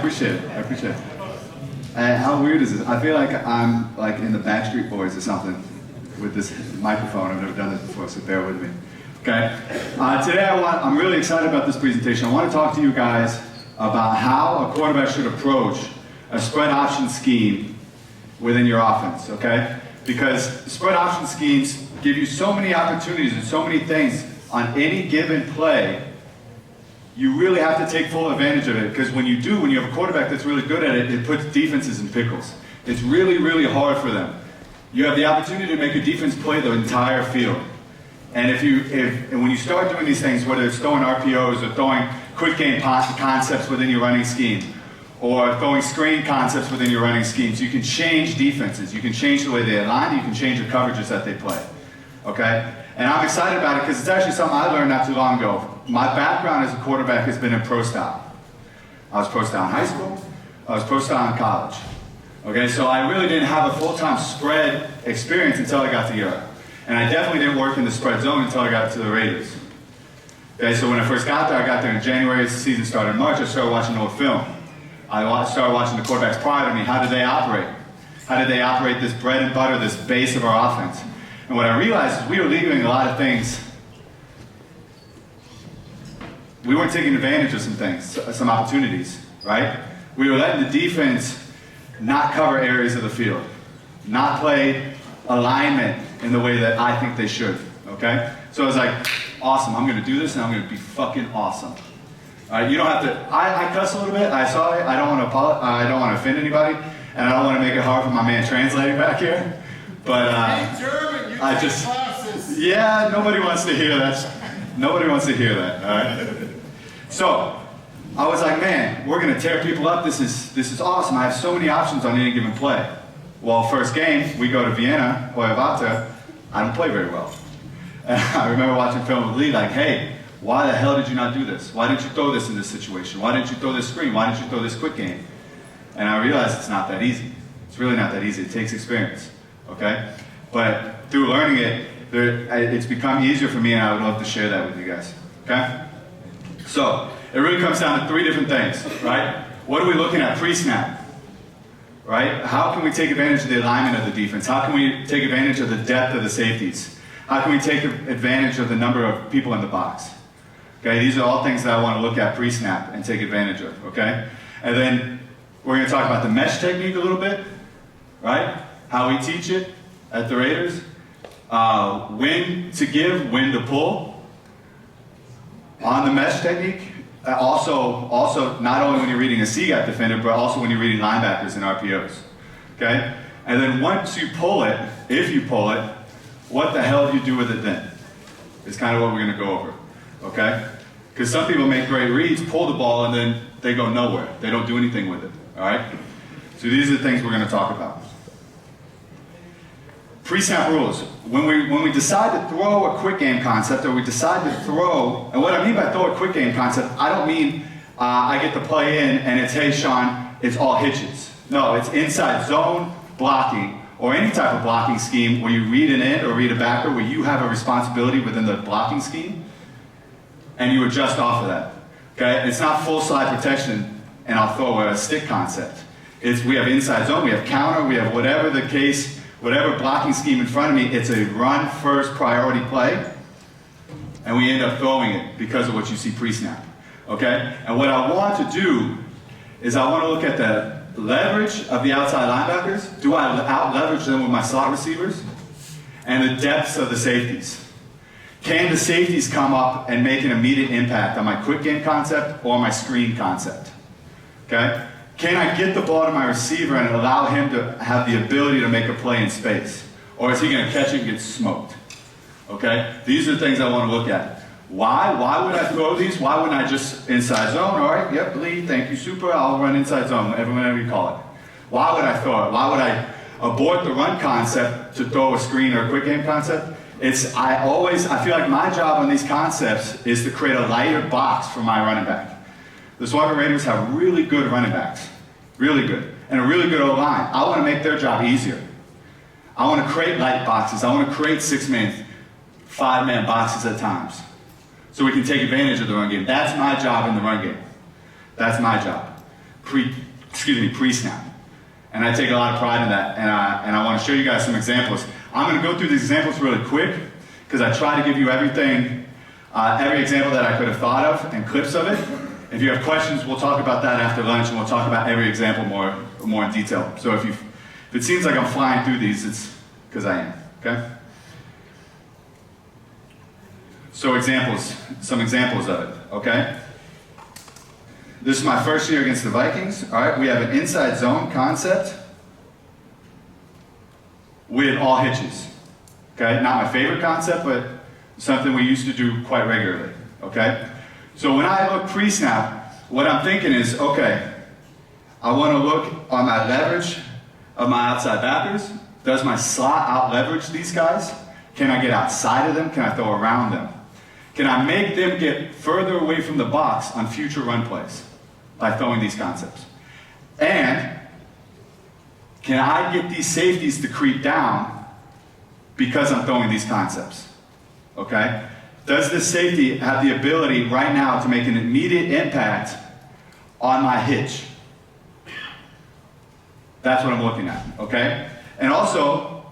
appreciate it. I appreciate it. How weird is this? I feel like I'm like in the Backstreet Boys or something with this microphone. I've never done this before, so bear with me. Okay. Today I'm really excited about this presentation. I want to talk to you guys about how a quarterback should approach a spread option scheme within your offense, okay? Because spread option schemes give you so many opportunities and so many things on any given play. You really have to take full advantage of it, because when you have a quarterback that's really good at it, it puts defenses in pickles. It's really, really hard for them. You have the opportunity to make a defense play the entire field. And when you start doing these things, whether it's throwing RPOs or throwing quick game concepts within your running scheme, or throwing screen concepts within your running schemes, you can change defenses. You can change the way they align. You can change the coverages that they play. Okay? And I'm excited about it because it's actually something I learned not too long ago. My background as a quarterback has been in pro style. I was pro style in high school. I was pro style in college. Okay, so I really didn't have a full-time spread experience until I got to Europe. And I definitely didn't work in the spread zone until I got to the Raiders. Okay, so when I first got there in January, the season started in March, I started watching old film. I started watching the quarterbacks prior to me. How did they operate? How did they operate this bread and butter, this base of our offense? And what I realized is we were leaving a lot of things. We weren't taking advantage of some things, some opportunities, right? We were letting the defense not cover areas of the field, not play alignment in the way that I think they should, okay? So I was like, awesome, I'm gonna do this and I'm gonna be fucking awesome. All right, you don't have to, I cuss a little bit, I don't wanna offend anybody, and I don't wanna make it hard for my man translating back here, but I just, yeah, nobody wants to hear that. Nobody wants to hear that, all right? So, I was like, man, we're gonna tear people up, this is awesome, I have so many options on any given play. Well, first game, we go to Vienna, Hoyavata, I don't play very well. And I remember watching film with Lee, like, hey, why the hell did you not do this? Why didn't you throw this in this situation? Why didn't you throw this screen? Why didn't you throw this quick game? And I realized it's not that easy. It's really not that easy. It takes experience, okay? But through learning it, it's become easier for me, and I would love to share that with you guys, okay? So, it really comes down to three different things, right? What are we looking at pre-snap? Right? How can we take advantage of the alignment of the defense? How can we take advantage of the depth of the safeties? How can we take advantage of the number of people in the box? Okay, these are all things that I want to look at pre-snap and take advantage of, okay? And then we're going to talk about the mesh technique a little bit, right? How we teach it at the Raiders. When to give, when to pull. On the mesh technique, also not only when you're reading a C-gap defender, but also when you're reading linebackers and RPOs, okay? And then once you pull it, if you pull it, what the hell do you do with it then? Is kind of what we're gonna go over, okay? Because some people make great reads, pull the ball, and then they go nowhere. They don't do anything with it, all right? So these are the things we're gonna talk about. Pre-snap rules. When we decide to throw a quick game concept, or we decide to throw, and what I mean by throw a quick game concept, I don't mean I get the play in and it's, hey Sean, it's all hitches. No, it's inside zone blocking, or any type of blocking scheme where you read an end or read a backer where you have a responsibility within the blocking scheme, and you adjust off of that. Okay? It's not full slide protection and I'll throw a stick concept. We have inside zone, we have counter, we have whatever the case, whatever blocking scheme in front of me, it's a run first priority play, and we end up throwing it because of what you see pre-snap, okay? And what I want to do is I want to look at the leverage of the outside linebackers. Do I out-leverage them with my slot receivers? And the depths of the safeties. Can the safeties come up and make an immediate impact on my quick game concept or my screen concept, okay? Can I get the ball to my receiver and allow him to have the ability to make a play in space? Or is he going to catch it and get smoked? Okay? These are the things I want to look at. Why? Why would I throw these? Why wouldn't I just inside zone? All right, yep, lead, thank you, super. I'll run inside zone, whatever you call it. Why would I throw it? Why would I abort the run concept to throw a screen or a quick game concept? I feel like my job on these concepts is to create a lighter box for my running back. The SWARCO Raiders have really good running backs, really good, and a really good O-line. I want to make their job easier. I want to create light boxes. I want to create 6-man, 5-man boxes at times, so we can take advantage of the run game. That's my job in the run game. That's my job. pre-snap. And I take a lot of pride in that, and I want to show you guys some examples. I'm going to go through these examples really quick, because I try to give you everything, every example that I could have thought of, and clips of it. If you have questions, we'll talk about that after lunch, and we'll talk about every example more in detail. So if it seems like I'm flying through these, it's because I am, okay? So some examples of it, okay? This is my first year against the Vikings. All right, we have an inside zone concept with all hitches. Okay, not my favorite concept, but something we used to do quite regularly. Okay, so when I look pre-snap, what I'm thinking is, okay, I want to look on my leverage of my outside backers. Does my slot out leverage these guys? Can I get outside of them? Can I throw around them? Can I make them get further away from the box on future run plays by throwing these concepts? And can I get these safeties to creep down because I'm throwing these concepts? Okay? Does this safety have the ability right now to make an immediate impact on my hitch? That's what I'm looking at, okay? And also,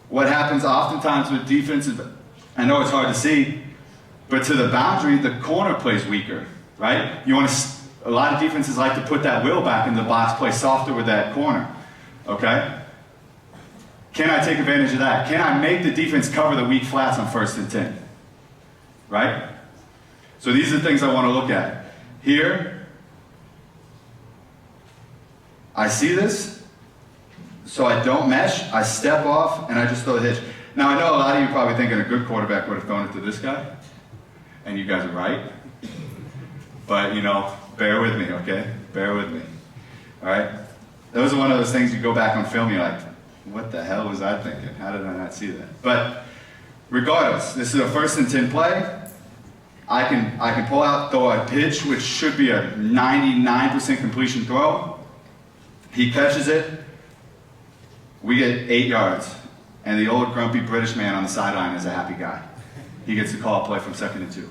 what happens oftentimes with defenses, I know it's hard to see, but to the boundary, the corner plays weaker, right? A lot of defenses like to put that will back in the box, play softer with that corner, okay? Can I take advantage of that? Can I make the defense cover the weak flats on 1st and 10? Right? So these are the things I want to look at. Here, I see this, so I don't mesh, I step off, and I just throw the hitch. Now I know a lot of you are probably thinking a good quarterback would have thrown it to this guy, and you guys are right. But, you know, bear with me, okay? Bear with me. All right? Those are one of those things you go back on film, you're like, what the hell was I thinking? How did I not see that? But regardless, this is a 1st and 10 play. I can pull out, throw a pitch, which should be a 99% completion throw. He catches it. We get 8 yards. And the old grumpy British man on the sideline is a happy guy. He gets to call a play from 2nd and 2.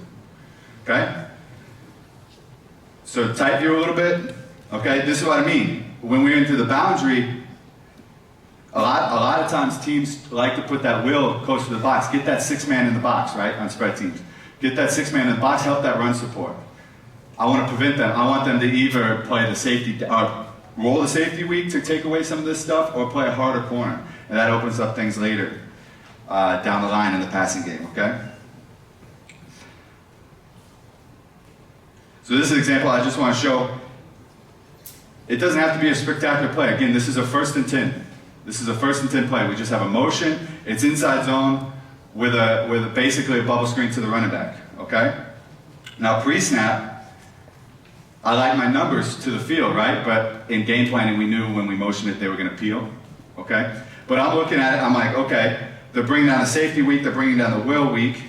Okay? So tight view a little bit. Okay, this is what I mean. When we're into the boundary, a lot of times teams like to put that will close to the box. Get that 6-man in the box, right, on spread teams. Get that 6-man in the box, help that run support. I want to prevent them. I want them to either play the safety, roll the safety weak to take away some of this stuff, or play a harder corner. And that opens up things later down the line in the passing game, okay? So this is an example I just want to show. It doesn't have to be a spectacular play. Again, this is a 1st and 10. This is a 1st and 10 play. We just have a motion. It's inside zone with basically a bubble screen to the running back, okay? Now pre-snap, I like my numbers to the field, right? But in game planning, we knew when we motioned it, they were going to peel, okay? But I'm looking at it, I'm like, okay, they're bringing down the safety weak, they're bringing down the will weak,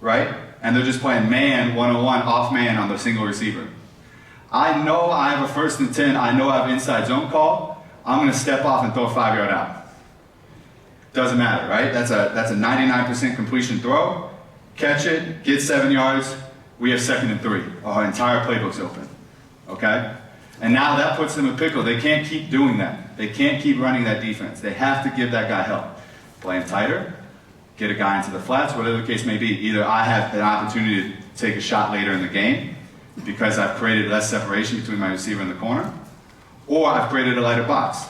right? And they're just playing man, 1-on-1, off man on the single receiver. I know I have a 1st and 10, I know I have inside zone call, I'm going to step off and throw a 5-yard out. Doesn't matter, right? That's a 99% completion throw. Catch it, get 7 yards, we have 2nd and 3. Our entire playbook's open, okay? And now that puts them in a pickle. They can't keep doing that. They can't keep running that defense. They have to give that guy help. Play him tighter, get a guy into the flats, whatever the case may be. Either I have an opportunity to take a shot later in the game because I've created less separation between my receiver and the corner, or I've created a lighter box.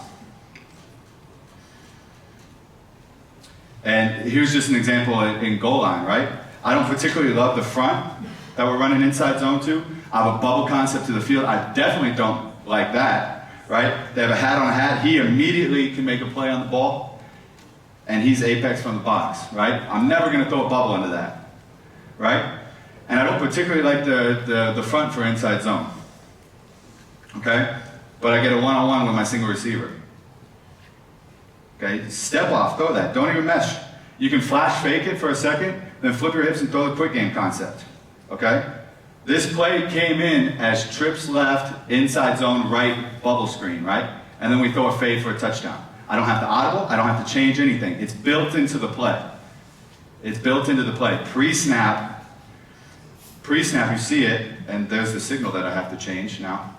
And here's just an example in goal line, right? I don't particularly love the front that we're running inside zone to. I have a bubble concept to the field. I definitely don't like that, right? They have a hat on a hat. He immediately can make a play on the ball, and he's apex from the box, right? I'm never going to throw a bubble into that, right? And I don't particularly like the front for inside zone, okay? But I get a 1-on-1 with my single receiver. Okay, step off, throw that. Don't even mesh. You can flash fake it for a second, then flip your hips and throw the quick game concept, okay? This play came in as trips left, inside zone right, bubble screen, right? And then we throw a fade for a touchdown. I don't have to audible, I don't have to change anything. It's built into the play. It's built into the play. Pre-snap, you see it, and there's the signal that I have to change now.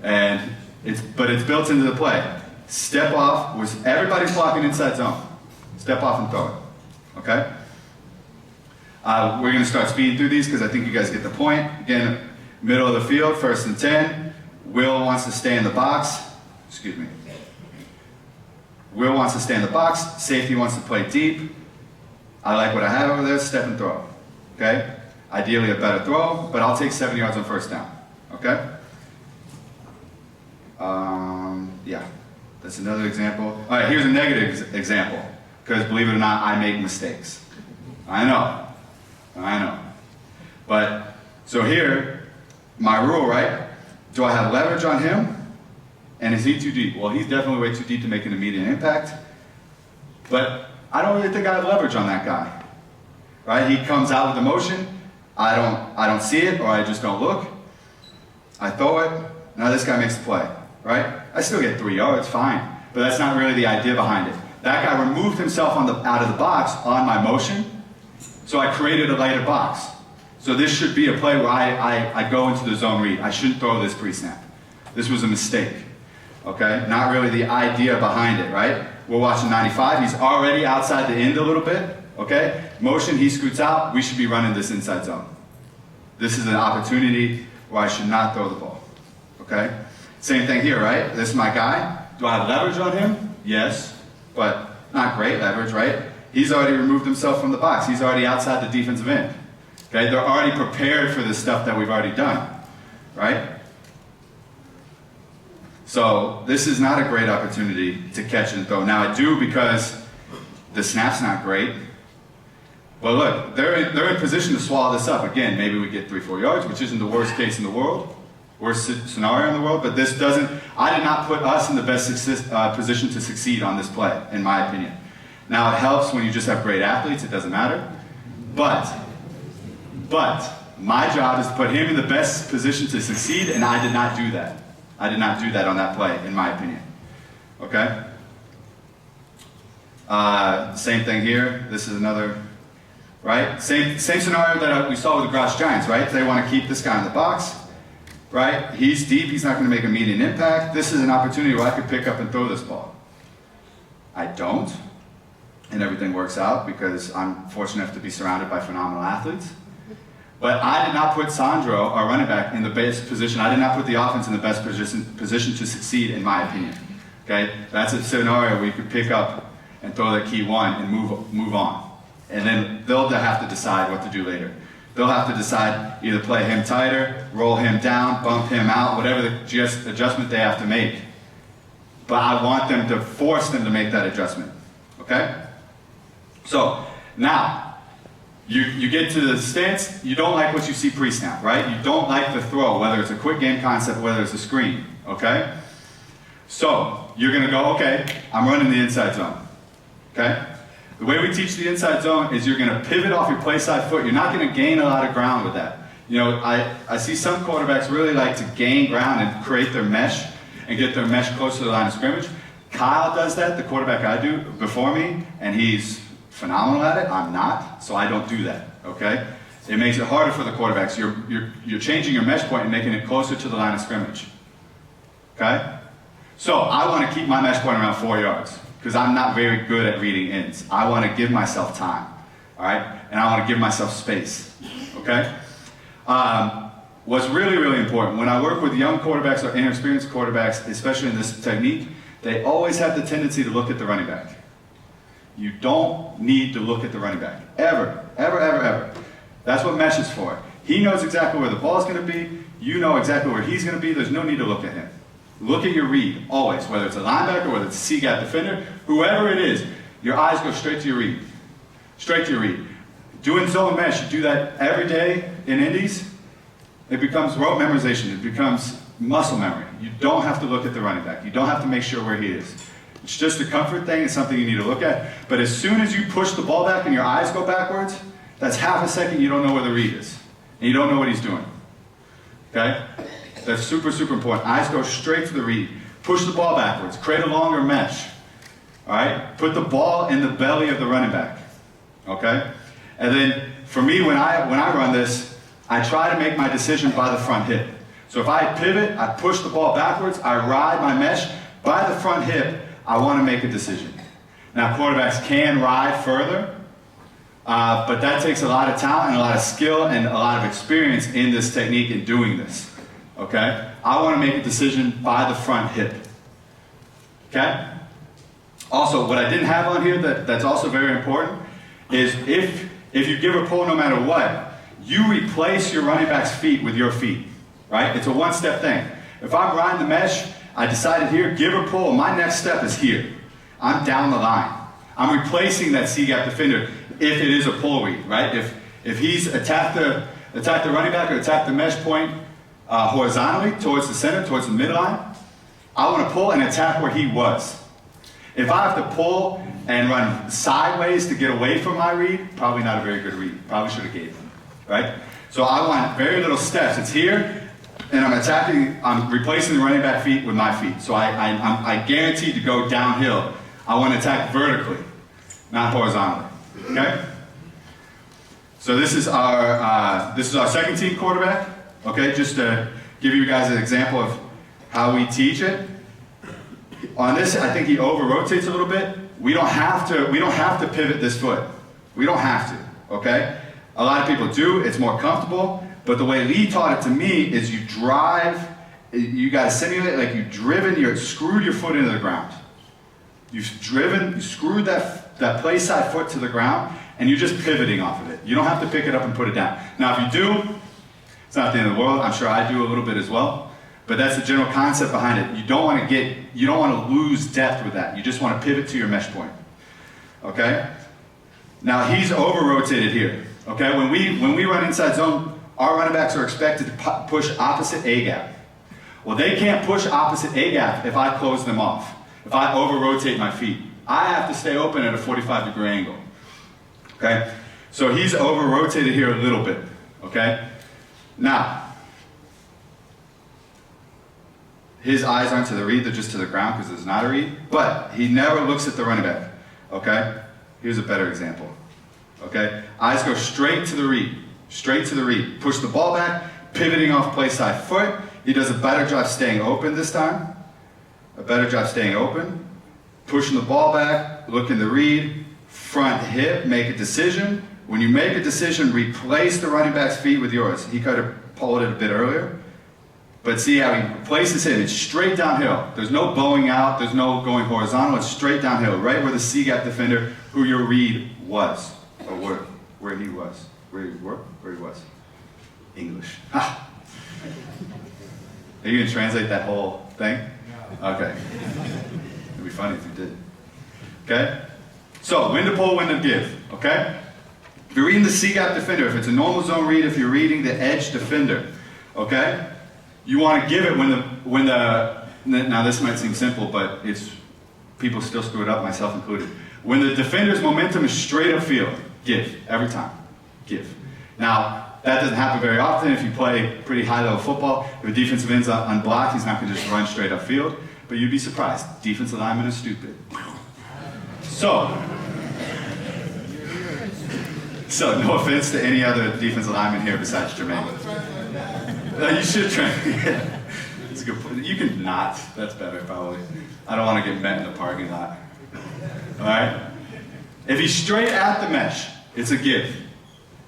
But it's built into the play. Step off, everybody's blocking inside zone. Step off and throw it, okay? We're gonna start speeding through these because I think you guys get the point. Again, middle of the field, 1st and 10. Will wants to stay in the box. Excuse me. Will wants to stay in the box. Safety wants to play deep. I like what I have over there, step and throw, okay? Ideally a better throw, but I'll take 7 yards on 1st down, okay? Yeah, that's another example. All right, here's a negative example, because believe it or not, I make mistakes. I know. But, so here, my rule, right? Do I have leverage on him? And is he too deep? Well, he's definitely way too deep to make an immediate impact. But I don't really think I have leverage on that guy. Right? He comes out with the motion. I don't see it, or I just don't look. I throw it. Now this guy makes the play. Right? I still get 3 yards, fine. But that's not really the idea behind it. That guy removed himself out of the box on my motion, so I created a lighter box. So this should be a play where I go into the zone read. I shouldn't throw this pre-snap. This was a mistake. Okay? Not really the idea behind it, right? We're watching 95. He's already outside the end a little bit. Okay? Motion, he scoots out. We should be running this inside zone. This is an opportunity where I should not throw the ball. Okay? Same thing here, right? This is my guy. Do I have leverage on him? Yes. But not great leverage, right? He's already removed himself from the box. He's already outside the defensive end. Okay? They're already prepared for the stuff that we've already done. Right? So this is not a great opportunity to catch and throw. Now I do because the snap's not great. But look, they're in position to swallow this up. Again, maybe we get 3-4 yards, which isn't the worst case in the world, worst scenario in the world, but this doesn't, I did not put us in the best position to succeed on this play, in my opinion. Now it helps when you just have great athletes, it doesn't matter. But my job is to put him in the best position to succeed, and I did not do that. I did not do that on that play, in my opinion. Okay? Same thing here. This is another, right? Same scenario that we saw with the Grouch Giants, right? They want to keep this guy in the box, right? He's deep. He's not going to make immediate impact. This is an opportunity where I could pick up and throw this ball. I don't, and everything works out because I'm fortunate enough to be surrounded by phenomenal athletes. But I did not put Sandro, our running back, in the best position. I did not put the offense in the best position to succeed, in my opinion. Okay? That's a scenario where you could pick up and throw that key one and move on. And then they'll have to decide what to do later. They'll have to decide either play him tighter, roll him down, bump him out, whatever the adjustment they have to make. But I want them to force them to make that adjustment. Okay? So, now, you get to the stance, you don't like what you see pre-snap, right? You don't like the throw, whether it's a quick game concept, whether it's a screen, okay? So, you're gonna go, okay, I'm running the inside zone, okay? The way we teach the inside zone is you're gonna pivot off your play side foot. You're not gonna gain a lot of ground with that. You know, I see some quarterbacks really like to gain ground and create their mesh and get their mesh close to the line of scrimmage. Kyle does that, the quarterback I do, before me, and he's phenomenal at it. I'm not, so I don't do that, okay? It makes it harder for the quarterbacks. You're changing your mesh point and making it closer to the line of scrimmage, okay? So I want to keep my mesh point around 4 yards because I'm not very good at reading ends. I want to give myself time, all right? And I want to give myself space, okay? What's really, really important, when I work with young quarterbacks or inexperienced quarterbacks, especially in this technique, they always have the tendency to look at the running back. You don't need to look at the running back. Ever, ever, ever, ever. That's what mesh is for. He knows exactly where the ball is going to be. You know exactly where he's going to be. There's no need to look at him. Look at your read, always. Whether it's a linebacker, whether it's a C-gap defender, whoever it is, your eyes go straight to your read. Straight to your read. Doing zone mesh, you do that every day in Indies, it becomes rote memorization. It becomes muscle memory. You don't have to look at the running back. You don't have to make sure where he is. It's just a comfort thing. It's something you need to look at. But as soon as you push the ball back and your eyes go backwards, that's half a second you don't know where the read is. And you don't know what he's doing. Okay? That's super, super important. Eyes go straight to the read. Push the ball backwards. Create a longer mesh. All right? Put the ball in the belly of the running back. Okay? And then, for me, when I run this, I try to make my decision by the front hip. So if I pivot, I push the ball backwards, I ride my mesh, by the front hip, I want to make a decision. Now quarterbacks can ride further, but that takes a lot of talent and a lot of skill and a lot of experience in this technique in doing this. Okay? I want to make a decision by the front hip. Okay? Also, what I didn't have on here that's also very important is if you give a pull no matter what, you replace your running back's feet with your feet. Right? It's a one-step thing. If I'm riding the mesh, I decided here, give a pull, my next step is here. I'm down the line. I'm replacing that C-gap defender if it is a pull read, right? If he's attacked the running back or attacked the mesh point horizontally towards the center, towards the midline, I want to pull and attack where he was. If I have to pull and run sideways to get away from my read, probably not a very good read. Probably should have gave him, right? So I want very little steps. It's here, and I'm replacing the running back feet with my feet. So I'm guaranteed to go downhill. I want to attack vertically, not horizontally. Okay? So this is our second team quarterback. Okay, just to give you guys an example of how we teach it. On this, I think he over-rotates a little bit. We don't have to pivot this foot. We don't have to, okay? A lot of people do, it's more comfortable, but the way Lee taught it to me is you drive, you gotta simulate like you screwed your foot into the ground. You screwed that play side foot to the ground, and you're just pivoting off of it. You don't have to pick it up and put it down. Now if you do, it's not the end of the world. I'm sure I do a little bit as well. But that's the general concept behind it. You don't want to lose depth with that. You just want to pivot to your mesh point. Okay? Now he's over-rotated here. Okay? When we run inside zone, our running backs are expected to push opposite A-gap. Well, they can't push opposite A-gap if I close them off. If I over-rotate my feet. I have to stay open at a 45-degree angle. Okay? So he's over-rotated here a little bit. Okay? Now, his eyes aren't to the read, they're just to the ground because there's not a read. But he never looks at the running back. Okay? Here's a better example. Okay? Eyes go straight to the read. Straight to the read. Push the ball back, pivoting off play side foot. He does a better job staying open this time. A better job staying open. Pushing the ball back, looking the read, front hip, make a decision. When you make a decision, replace the running back's feet with yours. He could have pulled it a bit earlier. But see how he places it, it's straight downhill. There's no bowing out, there's no going horizontal, it's straight downhill, right where the C-gap defender, who your read was, or where he was. Where he was. English. Ha! Are you going to translate that whole thing? Okay. It'd be funny if you did. Okay? So, when to pull, when to give, okay? If you're reading the C-gap defender, if it's a normal zone read, if you're reading the edge defender, okay? You want to give it when the now this might seem simple, but people still screw it up, myself included. When the defender's momentum is straight upfield, give, every time, give. Now, that doesn't happen very often if you play pretty high-level football. If a defensive end's unblocked, he's not going to just run straight upfield, but you'd be surprised. Defensive linemen are stupid. So, no offense to any other defensive lineman here besides Jermaine. You should train. It's a good point. You can not. That's better, probably. I don't want to get met in the parking lot. All right? If he's straight at the mesh, it's a give.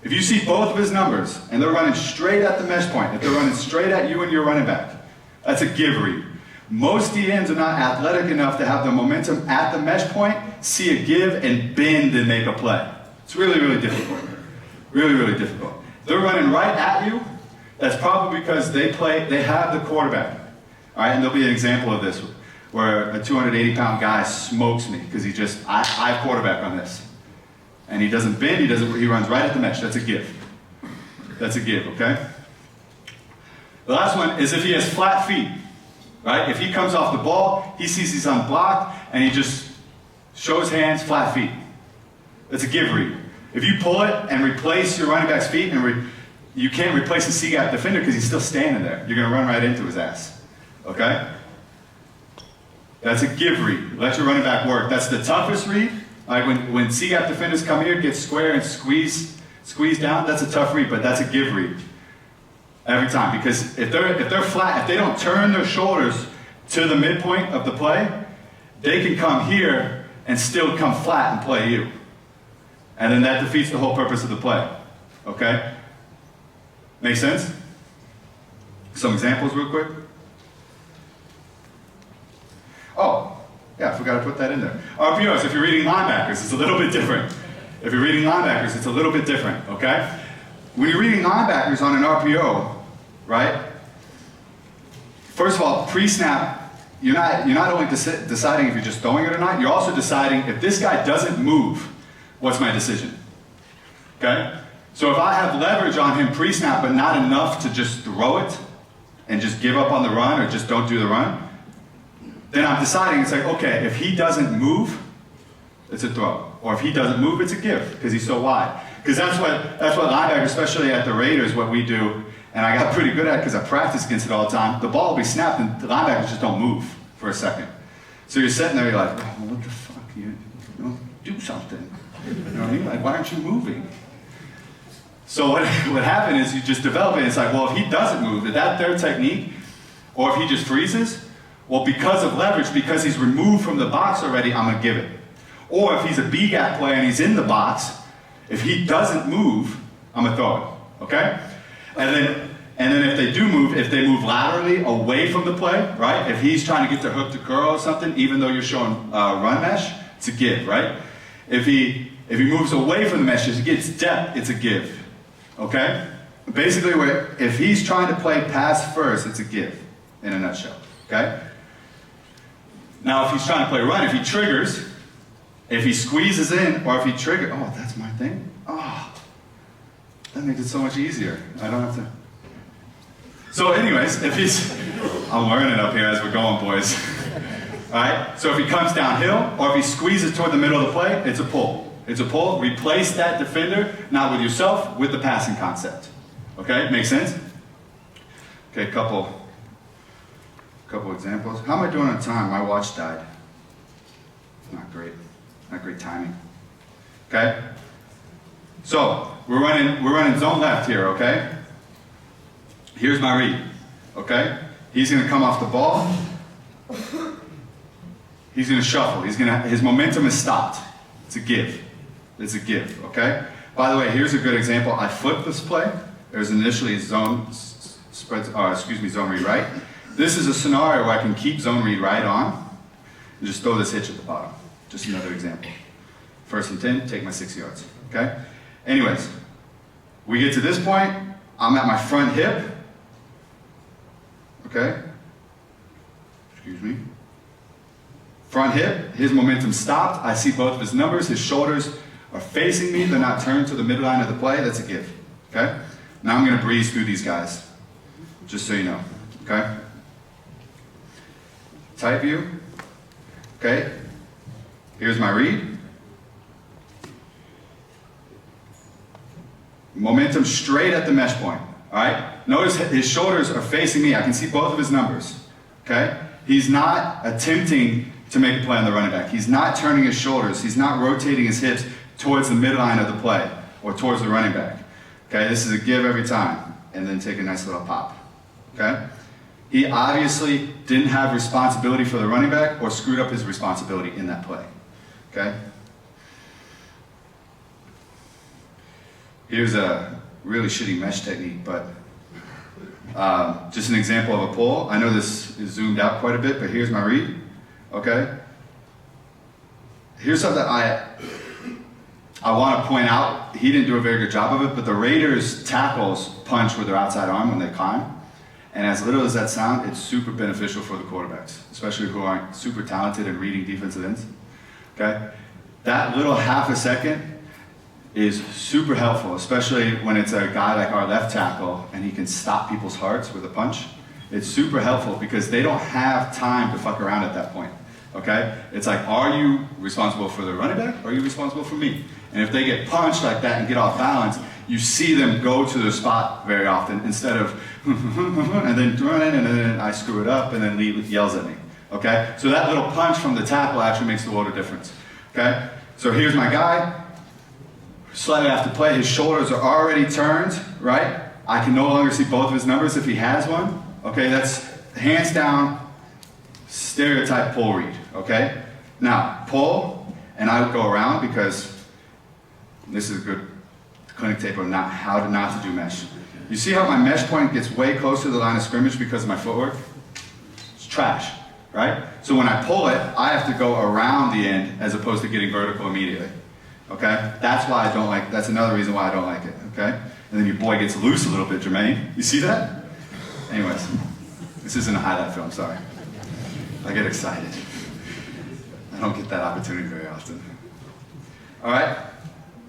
If you see both of his numbers and they're running straight at the mesh point, if they're running straight at you and your running back, that's a give read. Most DNs are not athletic enough to have the momentum at the mesh point, see a give, and bend and make a play. It's really, really difficult. Really, really difficult. They're running right at you. That's probably because they have the quarterback. All right, and there'll be an example of this where a 280-pound guy smokes me because I quarterback on this. And he doesn't bend, he runs right at the mesh. That's a give. That's a give, okay? The last one is if he has flat feet, right? If he comes off the ball, he sees he's unblocked, and he just shows hands, flat feet. That's a give read. If you pull it and replace your running back's feet, and you can't replace the C-gap defender because he's still standing there. You're going to run right into his ass, okay? That's a give read. Let your running back work. That's the toughest read. Like when C-gap defenders come here, get square and squeeze down, that's a tough read, but that's a give read. Every time, because if they're flat, if they don't turn their shoulders to the midpoint of the play, they can come here and still come flat and play you. And then that defeats the whole purpose of the play, okay? Make sense? Some examples real quick. Oh, yeah, I forgot to put that in there. RPOs, if you're reading linebackers, it's a little bit different. If you're reading linebackers, it's a little bit different, okay? When you're reading linebackers on an RPO, right? First of all, pre-snap, you're not only deciding if you're just throwing it or not, you're also deciding if this guy doesn't move, what's my decision? Okay? So if I have leverage on him pre-snap, but not enough to just throw it and just give up on the run or just don't do the run, then I'm deciding, it's like, okay, if he doesn't move, it's a throw. Or if he doesn't move, it's a give, because he's so wide. Because that's what linebackers, especially at the Raiders, what we do, and I got pretty good at it because I practice against it all the time, the ball will be snapped and the linebackers just don't move for a second. So you're sitting there, you're like, oh, what the fuck, you know, do something. You know what I mean? Like, why aren't you moving? So what happened is you just develop it, it's like, well, if he doesn't move, is that their technique? Or if he just freezes? Well, because of leverage, because he's removed from the box already, I'm gonna give it. Or if he's a B-gap player and he's in the box, if he doesn't move, I'm gonna throw it, okay? And then if they do move, if they move laterally away from the play, right? If he's trying to get the hook to curl or something, even though you're showing run mesh, it's a give, right? If he moves away from the mesh, if he gets depth, it's a give, okay? Basically, if he's trying to play pass first, it's a give, in a nutshell, okay? Now, if he's trying to play run, if he triggers, if he squeezes in, or if he triggers, oh, that's my thing? Oh, that makes it so much easier. I don't have to. So anyways, if he's, I'm learning up here as we're going, boys. All right, so if he comes downhill, or if he squeezes toward the middle of the play, it's a pull. It's a pull. Replace that defender, not with yourself, with the passing concept. Okay, makes sense? Okay, couple examples. How am I doing on time? My watch died. Not great. Not great timing. Okay? So, we're running zone left here, okay? Here's my read, okay? He's gonna come off the ball. He's gonna shuffle. His momentum is stopped. It's a give. It's a give, okay? By the way, here's a good example. I flipped this play. There's initially zone read right. This is a scenario where I can keep zone read right on and just throw this hitch at the bottom. Just another example. 1st and 10, take my 6 yards, okay? Anyways, we get to this point, I'm at my front hip, okay? Excuse me. Front hip, his momentum stopped, I see both of his numbers, his shoulders are facing me, they're not turned to the midline of the play, that's a give, okay? Now I'm gonna breeze through these guys, just so you know, okay? Tight view, okay? Here's my read. Momentum straight at the mesh point, all right? Notice his shoulders are facing me. I can see both of his numbers, okay? He's not attempting to make a play on the running back. He's not turning his shoulders. He's not rotating his hips towards the midline of the play or towards the running back, okay? This is a give every time, and then take a nice little pop, okay? He obviously didn't have responsibility for the running back or screwed up his responsibility in that play. Okay? Here's a really shitty mesh technique, but just an example of a pull. I know this is zoomed out quite a bit, but here's my read. Okay? Here's something I want to point out. He didn't do a very good job of it, but the Raiders' tackles punch with their outside arm when they climb. And as little as that sounds, it's super beneficial for the quarterbacks, especially who aren't super talented in reading defensive ends. Okay? That little half a second is super helpful, especially when it's a guy like our left tackle and he can stop people's hearts with a punch. It's super helpful because they don't have time to fuck around at that point. Okay? It's like, are you responsible for the running back or are you responsible for me? And if they get punched like that and get off balance, you see them go to their spot very often instead of and then running and then I screw it up and then Lee yells at me. Okay? So that little punch from the tackle actually makes the world of difference. Okay? So here's my guy. Slightly after play, his shoulders are already turned, right? I can no longer see both of his numbers if he has one. Okay, that's hands down stereotype pull read. Okay, now pull, and I would go around because this is a good clinic tape on how not to do mesh. You see how my mesh point gets way closer to the line of scrimmage because of my footwork? It's trash, right? So when I pull it, I have to go around the end as opposed to getting vertical immediately. Okay? That's why I don't like, that's another reason why I don't like it. Okay? And then your boy gets loose a little bit, Jermaine. You see that? Anyways, this isn't a highlight film, sorry. I get excited. I don't get that opportunity very often. All right?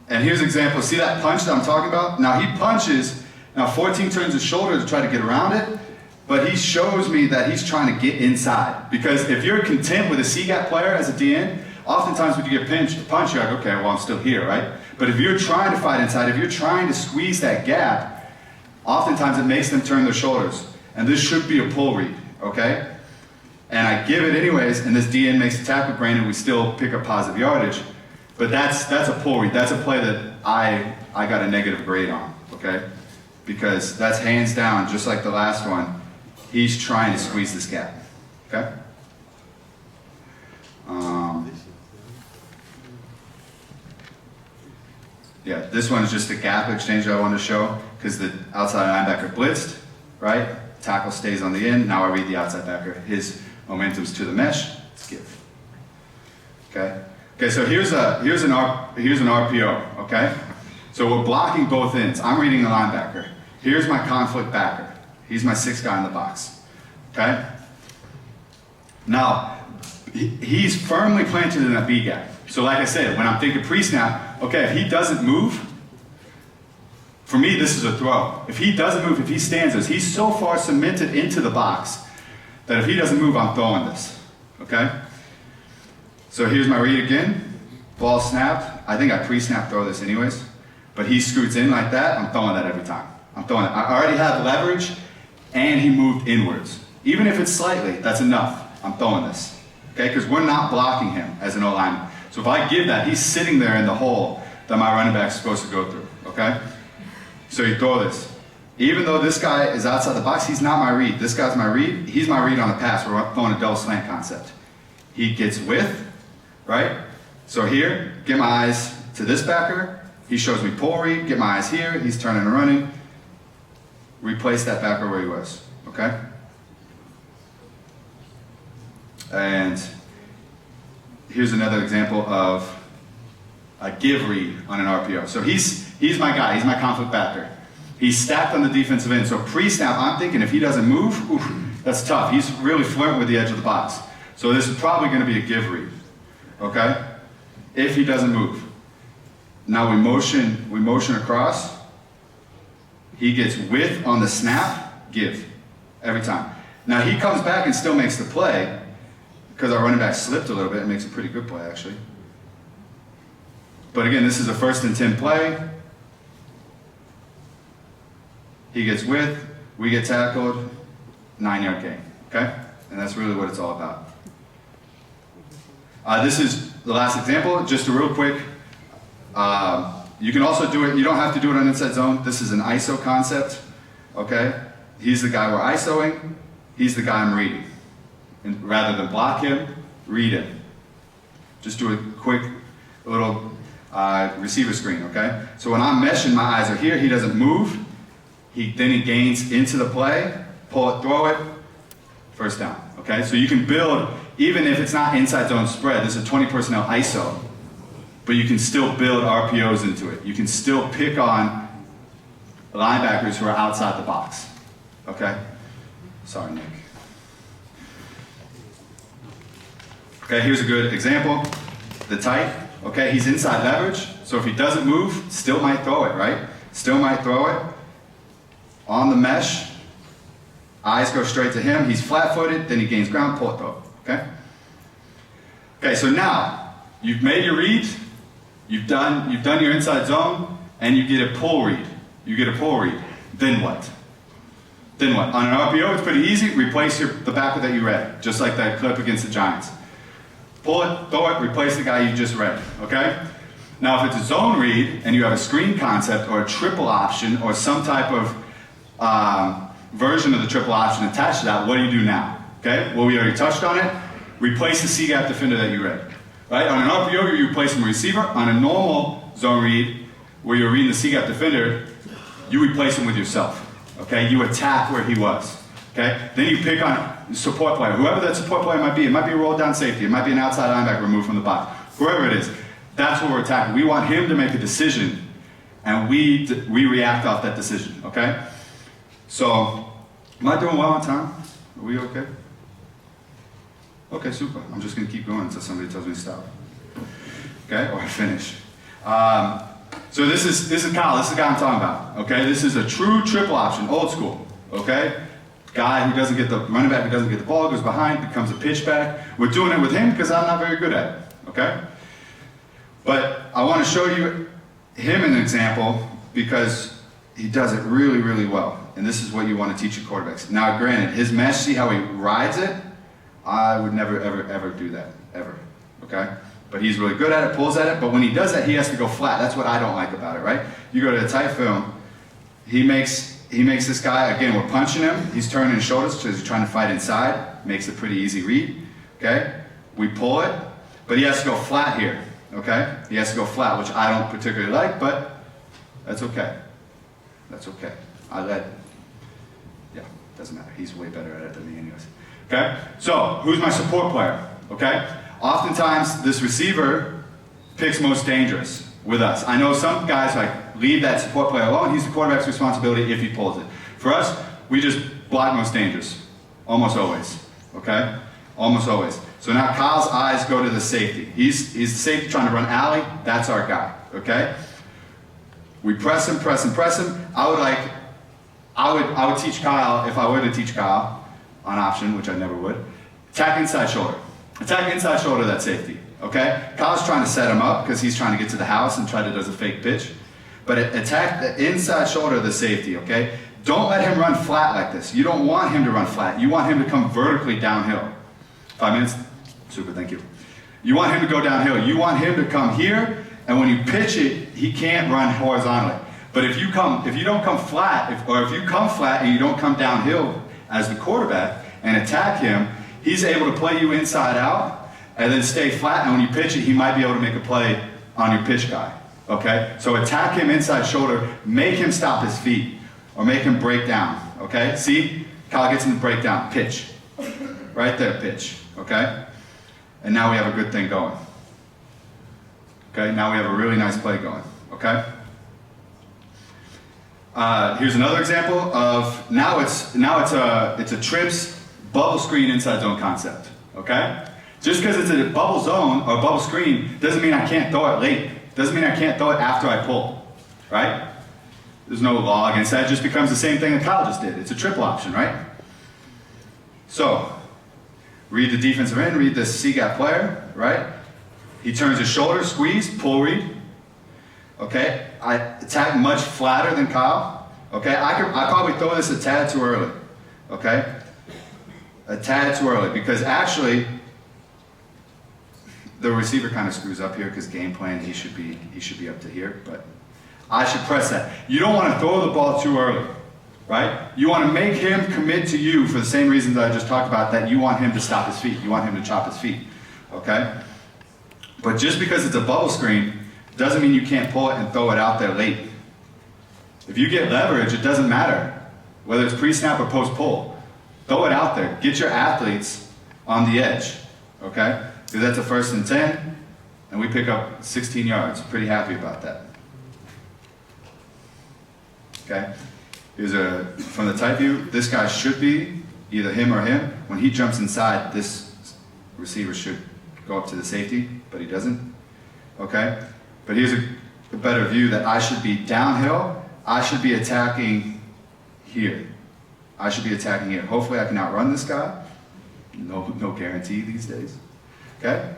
And here's an example. See that punch that I'm talking about? Now he punches, now 14 turns his shoulder to try to get around it, but he shows me that he's trying to get inside. Because if you're content with a C-gap player as a DN, oftentimes when you get punched, you're like, okay, well, I'm still here, right? But if you're trying to fight inside, if you're trying to squeeze that gap, oftentimes it makes them turn their shoulders. And this should be a pull read, okay? And I give it anyways, and this DN makes a tackle. Granted, we still pick up positive yardage, but that's a pull read. That's a play that I got a negative grade on, okay? Because that's hands down, just like the last one, he's trying to squeeze this gap, okay? Yeah, this one is just a gap exchange that I wanted to show because the outside linebacker blitzed, right? Tackle stays on the end. Now I read the outside backer. His momentum's to the mesh. Let's give. Okay. Okay. So here's an RPO. Okay. So we're blocking both ends. I'm reading the linebacker. Here's my conflict backer. He's my sixth guy in the box. Okay. Now he's firmly planted in that B gap. So like I said, when I'm thinking pre-snap, okay, if he doesn't move, for me this is a throw. If he doesn't move, if he stands this, he's so far cemented into the box that if he doesn't move, I'm throwing this, okay? So here's my read again, ball snapped. I think I pre-snap throw this anyways, but he scoots in like that, I'm throwing that every time. I'm throwing it. I already have leverage and he moved inwards. Even if it's slightly, that's enough. I'm throwing this, okay? Because we're not blocking him as an O-lineman. So if I give that, he's sitting there in the hole that my running back's supposed to go through, okay? So you throw this. Even though this guy is outside the box, he's not my read. This guy's my read. He's my read on the pass. We're throwing a double slant concept. He gets width, right? So here, get my eyes to this backer. He shows me pull read. Get my eyes here. He's turning and running. Replace that backer where he was, okay? And here's another example of a give read on an RPO. So he's my guy, he's my conflict backer. He's stacked on the defensive end. So pre-snap, I'm thinking if he doesn't move, oof, that's tough. He's really flirting with the edge of the box. So this is probably going to be a give read, okay? If he doesn't move. Now we motion across. He gets width on the snap, give, every time. Now he comes back and still makes the play, because our running back slipped a little bit and makes a pretty good play, actually. But again, this is a 1st and 10 play. He gets width, we get tackled, 9-yard gain, okay? And that's really what it's all about. This is the last example, just a real quick. You can also do it, you don't have to do it on inside zone. This is an ISO concept, okay? He's the guy we're ISOing, he's the guy I'm reading. And rather than block him, read him. Just do a quick little receiver screen, okay? So when I'm meshing, my eyes are here, he doesn't move. Then he gains into the play, pull it, throw it, first down, okay? So you can build, even if it's not inside zone spread, this is a 20 personnel ISO, but you can still build RPOs into it. You can still pick on linebackers who are outside the box, okay? Sorry, Nick. Okay, here's a good example. The tight, okay, he's inside leverage, so if he doesn't move, still might throw it, right? Still might throw it. On the mesh, eyes go straight to him, he's flat-footed, then he gains ground, pull it, throw it, okay? Okay, so now, you've made your read, you've done your inside zone, and you get a pull read. You get a pull read. Then what? Then what? On an RPO, it's pretty easy. Replace the backer that you read, just like that clip against the Giants. Pull it, throw it, replace the guy you just read, okay? Now, if it's a zone read, and you have a screen concept, or a triple option, or some type of version of the triple option attached to that, what do you do now? Okay, well, we already touched on it. Replace the C-gap defender that you read. Right? On an RPO, you replace him with receiver. On a normal zone read, where you're reading the C-gap defender, you replace him with yourself. Okay, you attack where he was. Okay, then you pick on support player, whoever that support player might be. It might be a roll down safety. It might be an outside linebacker removed from the box. Whoever it is, that's what we're attacking. We want him to make a decision, and we react off that decision. Okay. So, am I doing well on time? Are we okay? Okay, super. I'm just going to keep going until somebody tells me to stop. Okay, or I finish. So this is Kyle. This is the guy I'm talking about. Okay, this is a true triple option, old school. Okay, guy who doesn't get the running back who doesn't get the ball, goes behind, becomes a pitch back. We're doing it with him because I'm not very good at it. Okay, but I want to show you him an example because he does it really, really well. And this is what you want to teach your quarterbacks. Now, granted, his mesh, see how he rides it? I would never, ever, ever do that, ever, okay? But he's really good at it, pulls at it, but when he does that, he has to go flat. That's what I don't like about it, right? You go to the tight film, he makes this guy, again, we're punching him, he's turning his shoulders because he's trying to fight inside, makes a pretty easy read, okay? We pull it, but he has to go flat here, okay? He has to go flat, which I don't particularly like, but that's okay. That's okay. Doesn't matter. He's way better at it than me anyways. Okay? So, who's my support player? Okay? Oftentimes, this receiver picks most dangerous with us. I know some guys like leave that support player alone. He's the quarterback's responsibility if he pulls it. For us, we just block most dangerous. Almost always. Okay? Almost always. So now Kyle's eyes go to the safety. He's the safety trying to run alley. That's our guy. Okay? We press him, press him, press him. I would teach Kyle, if I were to teach Kyle on option, which I never would, attack inside shoulder. Attack inside shoulder that safety, okay? Kyle's trying to set him up because he's trying to get to the house and does a fake pitch. But attack the inside shoulder of the safety, okay? Don't let him run flat like this. You don't want him to run flat. You want him to come vertically downhill. 5 minutes? Super, thank you. You want him to go downhill. You want him to come here, and when you pitch it, he can't run horizontally. But if you don't come flat, or if you come flat and you don't come downhill as the quarterback and attack him, he's able to play you inside out and then stay flat. And when you pitch it, he might be able to make a play on your pitch guy. Okay? So attack him inside shoulder, make him stop his feet, or make him break down. Okay? See? Kyle gets him to break down. Pitch. Right there, pitch. Okay? And now we have a good thing going. Okay? Now we have a really nice play going. Okay? Here's another example of now it's a trips bubble screen inside zone concept. Okay, just because it's a bubble zone or bubble screen doesn't mean I can't throw it late. Doesn't mean I can't throw it after I pull. Right? There's no law against that. It just becomes the same thing that Kyle just did. It's a triple option, right? So read the defensive end. Read the C-gap player. Right? He turns his shoulder, squeeze, pull read. Okay, I attack much flatter than Kyle. Okay, I probably throw this a tad too early. Okay, a tad too early because actually the receiver kind of screws up here because game plan he should be up to here, but I should press that. You don't want to throw the ball too early, right? You want to make him commit to you for the same reasons that I just talked about. That you want him to stop his feet. You want him to chop his feet. Okay, but just because it's a bubble screen doesn't mean you can't pull it and throw it out there late. If you get leverage, it doesn't matter whether it's pre-snap or post-pull. Throw it out there. Get your athletes on the edge, okay? Because that's a 1st and 10, and we pick up 16 yards. Pretty happy about that. Okay? From the tight view, this guy should be either him or him. When he jumps inside, this receiver should go up to the safety, but he doesn't. Okay? But here's a better view that I should be downhill. I should be attacking here. I should be attacking here. Hopefully I can outrun this guy. No guarantee these days. Okay?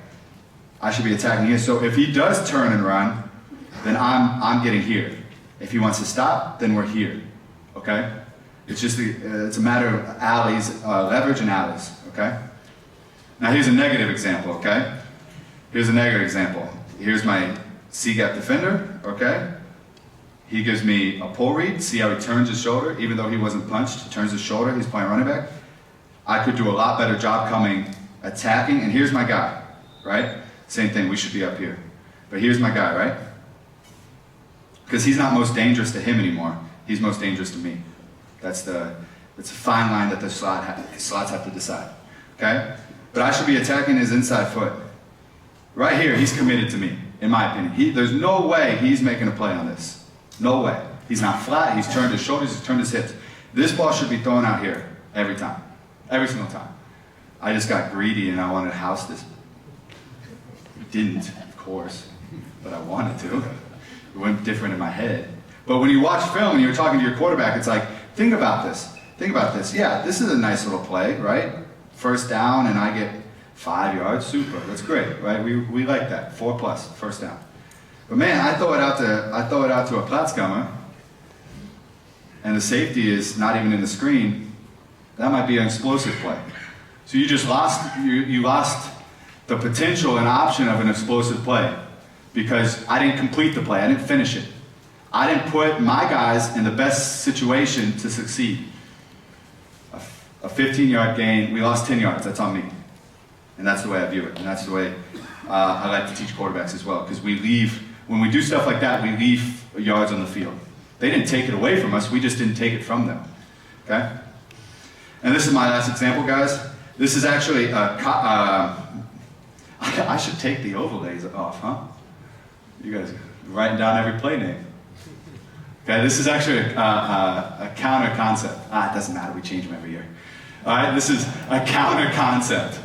I should be attacking here. So if he does turn and run, then I'm getting here. If he wants to stop, then we're here. Okay? It's just it's a matter of alleys, leverage and alleys. Okay? Now here's a negative example. Okay? Here's a negative example. Here's my C-gap defender. Okay? He gives me a pull read, see how he turns his shoulder, even though he wasn't punched, he turns his shoulder, he's playing running back. I could do a lot better job coming attacking, and here's my guy, right? Same thing, we should be up here. But here's my guy, right? Because he's not most dangerous to him anymore, he's most dangerous to me. It's a fine line that the slots have to decide, okay? But I should be attacking his inside foot. Right here, he's committed to me, in my opinion. There's no way he's making a play on this. No way. He's not flat, he's turned his shoulders, he's turned his hips. This ball should be thrown out here every time. Every single time. I just got greedy and I wanted to house this. Didn't, of course, but I wanted to. It went different in my head. But when you watch film and you're talking to your quarterback, it's like, think about this. Think about this. Yeah, this is a nice little play, right? First down and I get 5 yards, super. That's great, right? We like that. 4+, first down. But man, I throw it out to a Platzkammer, and the safety is not even in the screen. That might be an explosive play. So you just lost, you lost the potential and option of an explosive play because I didn't complete the play, I didn't finish it. I didn't put my guys in the best situation to succeed. A 15-yard gain, we lost 10 yards, that's on me. And that's the way I view it, and that's the way I like to teach quarterbacks as well, because when we do stuff like that, we leave yards on the field. They didn't take it away from us, we just didn't take it from them, okay? And this is my last example, guys. This is actually I should take the overlays off, huh? You guys are writing down every play name. Okay, this is actually a counter concept. It doesn't matter, we change them every year. All right, this is a counter concept.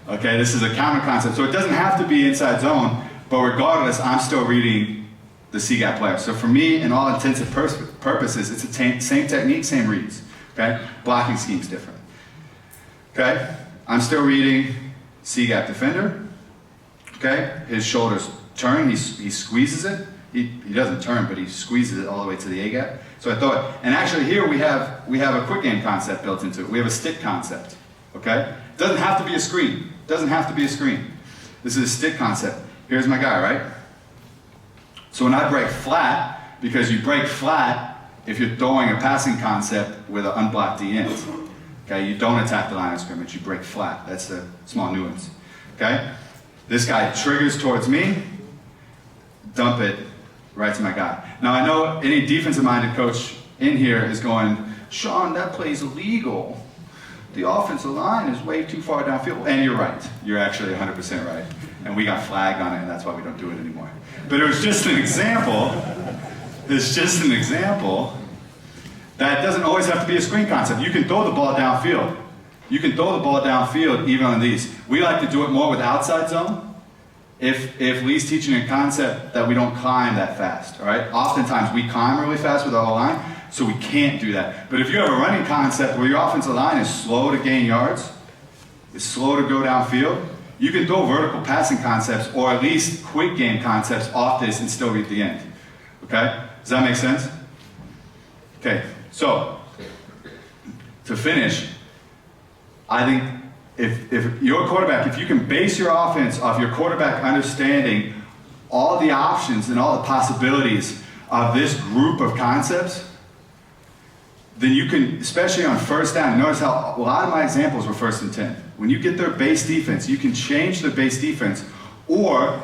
Okay, this is a counter concept. So it doesn't have to be inside zone, but regardless, I'm still reading the C-gap player. So for me, in all intents and purposes, it's the same technique, same reads. Okay, blocking scheme's different. Okay, I'm still reading C-gap defender. Okay, his shoulders turn, he squeezes it. He doesn't turn, but he squeezes it all the way to the A-gap. So I thought, and actually here we have a quick game concept built into it. We have a stick concept. Okay, doesn't have to be a screen. Doesn't have to be a screen. This is a stick concept. Here's my guy, right? So when I break flat, because you break flat if you're throwing a passing concept with an unblocked D end. Okay, you don't attack the line of scrimmage, you break flat. That's a small nuance. Okay? This guy triggers towards me, dump it right to my guy. Now I know any defensive-minded coach in here is going, Sean, that play's illegal. The offensive line is way too far downfield. And you're right. You're actually 100% right. And we got flagged on it, and that's why we don't do it anymore. But it was just an example. It's just an example that doesn't always have to be a screen concept. You can throw the ball downfield. You can throw the ball downfield even on these. We like to do it more with outside zone. If Lee's teaching a concept that we don't climb that fast, all right? Oftentimes we climb really fast with our line, so we can't do that. But if you have a running concept where your offensive line is slow to gain yards, is slow to go downfield, you can throw vertical passing concepts or at least quick game concepts off this and still read the end. Okay? Does that make sense? Okay, so to finish, I think if you're a quarterback, if you can base your offense off your quarterback understanding all the options and all the possibilities of this group of concepts, then you can, especially on first down, notice how a lot of my examples were 1st and 10. When you get their base defense, you can change their base defense or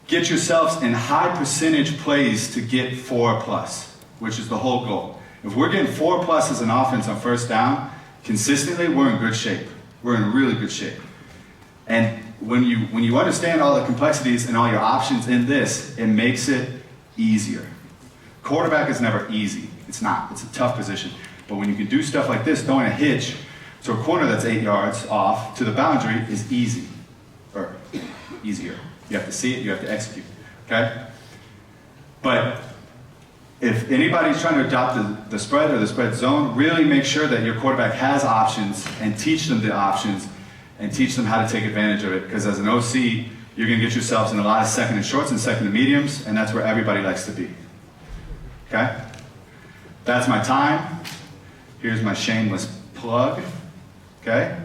get yourselves in high percentage plays to get 4+, which is the whole goal. If we're getting 4+ as an offense on first down, consistently, we're in good shape. We're in really good shape. And when you understand all the complexities and all your options in this, it makes it easier. Quarterback is never easy. It's not. It's a tough position. But when you can do stuff like this, throwing a hitch to a corner that's 8 yards off to the boundary is easy. Or easier. You have to see it, you have to execute. Okay? But if anybody's trying to adopt the spread or the spread zone, really make sure that your quarterback has options and teach them the options and teach them how to take advantage of it. Because as an OC, you're going to get yourselves in a lot of second and shorts and second and mediums, and that's where everybody likes to be. Okay? That's my time. Here's my shameless plug. Okay?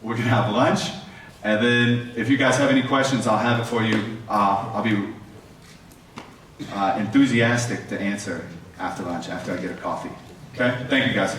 We're going to have lunch. And then if you guys have any questions, I'll have it for you. I'll be enthusiastic to answer after lunch, after I get a coffee. Okay? Thank you, guys.